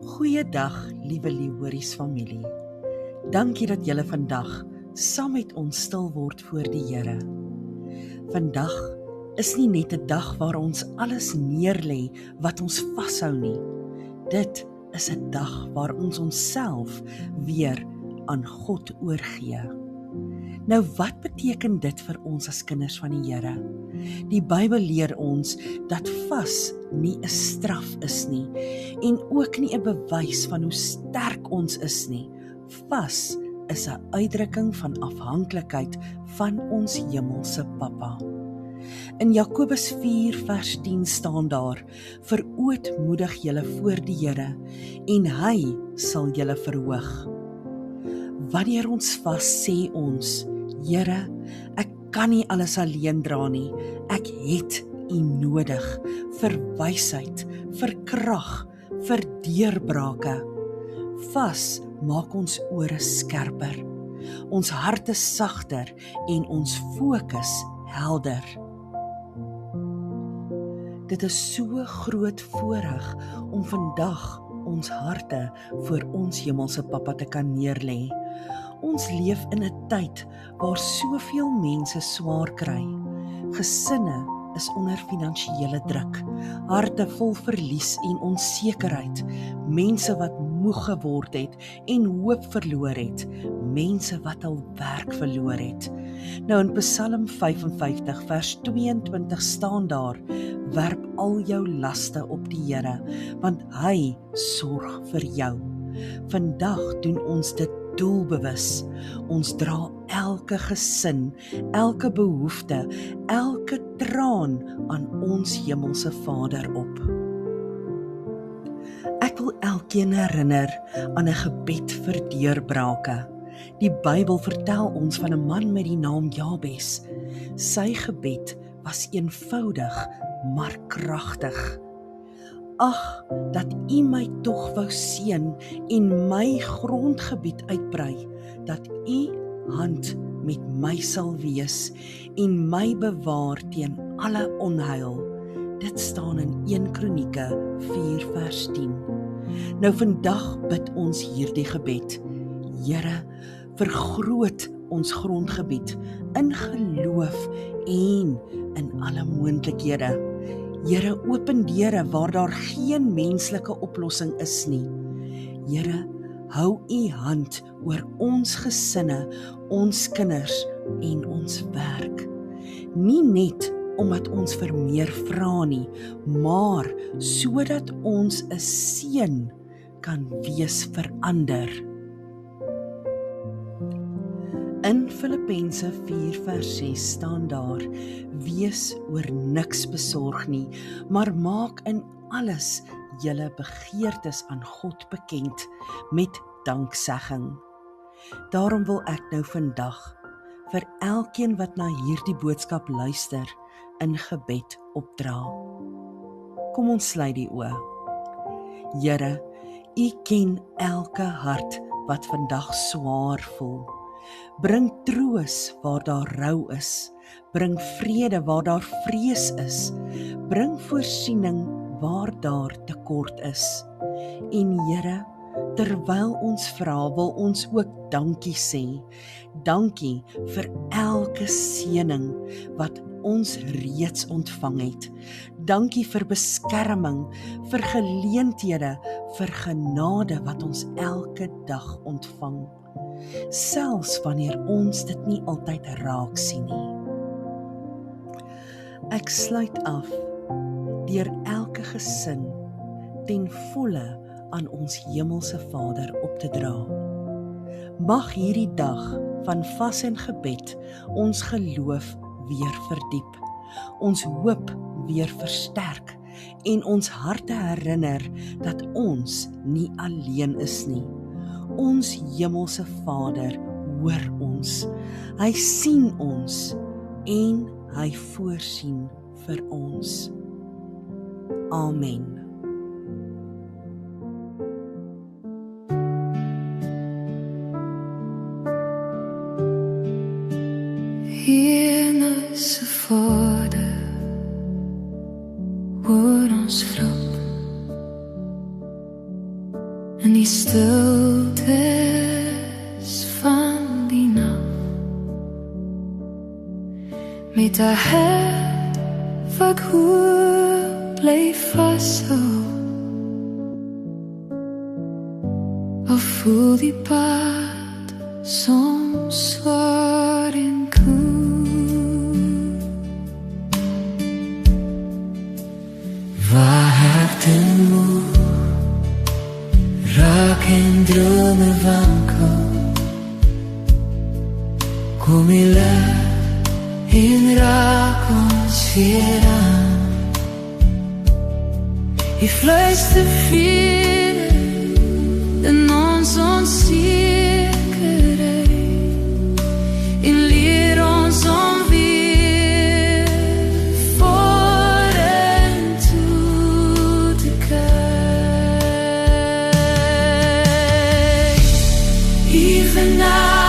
Goeiedag, liewe Liehories familie. Dankie dat julle vandag saam met ons stil word voor die Here. Vandag is nie net 'n dag waar ons alles neerlê wat ons vashou nie. Dit is 'n dag waar ons onsself weer aan God oorgee. Nou wat beteken dit vir ons as kinders van die Here? Die Bybel leer ons dat vas nie 'n straf is nie en ook nie 'n bewys van hoe sterk ons is nie. Vas is 'n uitdrukking van afhanklikheid van ons hemelse Pappa. In Jakobus 4 vers 10 staan daar: "Verootmoedig julle voor die Here en hy sal julle verhoog." Wanneer ons vas sê ons: "Here, ek kan nie alles alleen dra nie. Ek het U nodig vir wysheid, vir krag, vir deurbrake." Vas maak ons ore skerper, ons harte sagter en ons fokus helder. Dit is so groot voorreg om vandag ons harte voor ons hemelse Pappa te kan neerlê. Ons leef in 'n tyd waar soveel mense swaar kry. Gesinne is onder finansiële druk, harte vol verlies en onsekerheid, mense wat moeg geword het en hoop verloor het, mense wat hul werk verloor het. Nou in Psalm 55 vers 22 staan daar: "Werp al jou laste op die Here, want hy sorg vir jou." Vandag doen ons dit doelbewus. Ons dra elke gesin, elke behoefte, elke traan aan ons hemelse Vader op. Ek wil elkeen herinner aan 'n gebed vir deurbrake. Die Bybel vertel ons van 'n man met die naam Jabes. Sy gebed was eenvoudig, maar kragtig. "Ag, dat U my tog wou seën en my grondgebied uitbrei, dat U hand met my sal wees en my bewaar teen alle onheil." Dit staan in 1 Kronieke 4 vers 10. Nou vandag bid ons hierdie gebed: Here, vergroot ons grondgebied in geloof en in alle moontlikhede. Here, open deure waar daar geen menslike oplossing is nie. Here, hou U hand oor ons gesinne, ons kinders en ons werk. Nie net omdat ons vir meer vra nie, maar sodat ons 'n seën kan wees vir ander. In Filippense 4 vers 6 staan daar: "Wees oor niks besorg nie, maar maak in alles julle begeertes aan God bekend met danksegging." Daarom wil ek nou vandag vir elkeen wat na hierdie boodskap luister, in gebed opdra. Kom ons sluit die oë. Here, U ken elke hart wat vandag swaar voel. Bring troos waar daar rou is. Bring vrede waar daar vrees is. Bring voorsiening waar daar tekort is. En Here, terwyl ons vra, wil ons ook dankie sê. Dankie vir elke seëning wat ons reeds ontvang het. Dankie vir beskerming, vir geleenthede, vir genade wat ons elke dag ontvang. Selfs wanneer ons dit nie altyd raak sien nie. Ek sluit af deur elke gesin ten volle aan ons hemelse Vader op te dra. Mag hierdie dag van vas en gebed ons geloof weer verdiep, ons hoop weer versterk en ons harte herinner dat ons nie alleen is nie. Ons hemelse Vader hoor ons, hy sien ons en hy voorsien vir ons. Amen. Hemelse Vader, hoor ons vloek. in die stiltes van die nag, met 'n hart wat hoop bly vashou, al voel die pad soms zwaar en koel. Waar harten moe raak en drome wankel, kom jy laat en raak ons weer aan. Jy fluister vrede in ons onzekerheid en leer ons om weer vorentoe te kyk. Even now